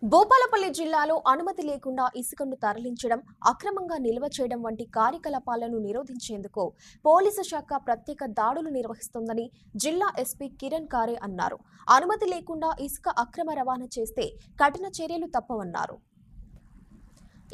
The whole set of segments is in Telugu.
భూపాలపల్లి జిల్లాలో అనుమతి లేకుండా ఇసుకను తరలించడం, అక్రమంగా నిల్వ చేయడం వంటి కార్యకలాపాలను నిరోధించేందుకు పోలీసు శాఖ ప్రత్యేక దాడులు నిర్వహిస్తోందని జిల్లా ఎస్పీ కిరణ్ కారే అన్నారు. అనుమతి లేకుండా ఇసుక అక్రమ రవాణా చేస్తే కఠిన చర్యలు తప్పవన్నారు.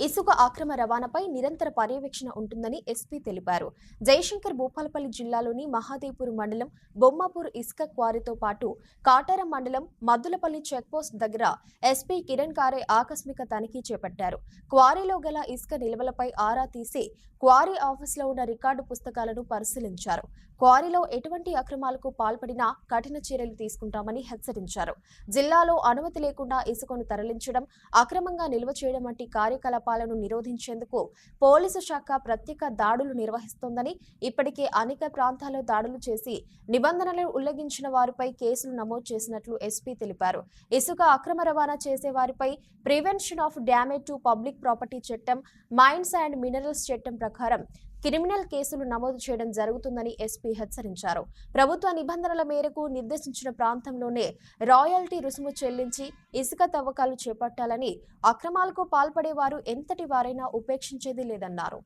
ఇసుక అక్రమ రవాణాపై నిరంతర పర్యవేక్షణ ఉంటుందని ఎస్పీ తెలిపారు. జయశంకర్ భూపాలపల్లి జిల్లాలోని మహాదేవ్పూర్ మండలం బొమ్మాపూర్ ఇసుక క్వారీతో పాటు కాటారం మండలం మద్దులపల్లి చెక్పోస్ట్ దగ్గర ఎస్పీ కిరణ్ కారే ఆకస్మిక తనిఖీ చేపట్టారు. క్వారీలో గల ఇసుక నిల్వలపై ఆరా తీసి క్వారీ ఆఫీసులో ఉన్న రికార్డు పుస్తకాలను పరిశీలించారు. క్వారీలో ఎటువంటి అక్రమాలకు పాల్పడినా కఠిన చర్యలు తీసుకుంటామని హెచ్చరించారు. జిల్లాలో అనుమతి లేకుండా ఇసుకను తరలించడం, అక్రమంగా నిల్వ చేయడం వంటి కార్యకలాపాలను నిరోధించేందుకు పోలీసు శాఖ ప్రత్యేక దాడులు నిర్వహిస్తోందని, ఇప్పటికే అనేక ప్రాంతాల్లో దాడులు చేసి నిబంధనలను ఉల్లంఘించిన వారిపై కేసులు నమోదు చేసినట్లు ఎస్పీ తెలిపారు. ఇసుక అక్రమ రవాణా చేసే వారిపై prevention of damage to public property చట్టం, మైన్స్ అండ్ మినరల్స్ చట్టం ప్రకారం క్రిమినల్ కేసులు నమోదు చేయడం జరుగుతుందని ఎస్పీ హెచ్చరించారు. ప్రభుత్వ నిబంధనల మేరకు నిర్దేశించిన ప్రాంతంలోనే రాయల్టీ రుసుము చెల్లించి ఇసుక తవ్వకాలు చేపట్టాలని, అక్రమాలకు పాల్పడేవారు ఎంతటి వారైనా ఉపేక్షించేది లేదన్నారు.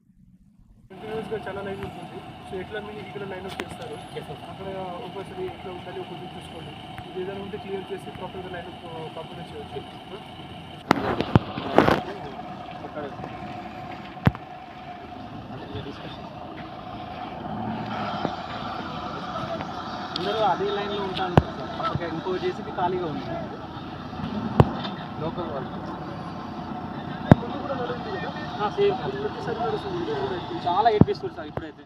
అందరూ అదే లైన్లో ఉంటాను సార్. ఇంకో జేసీబీ ఖాళీగా ఉంది లోకల్ వాళ్ళు. సేమ్ చాలా ఏడిపిస్తుంది సార్ ఇప్పుడైతే.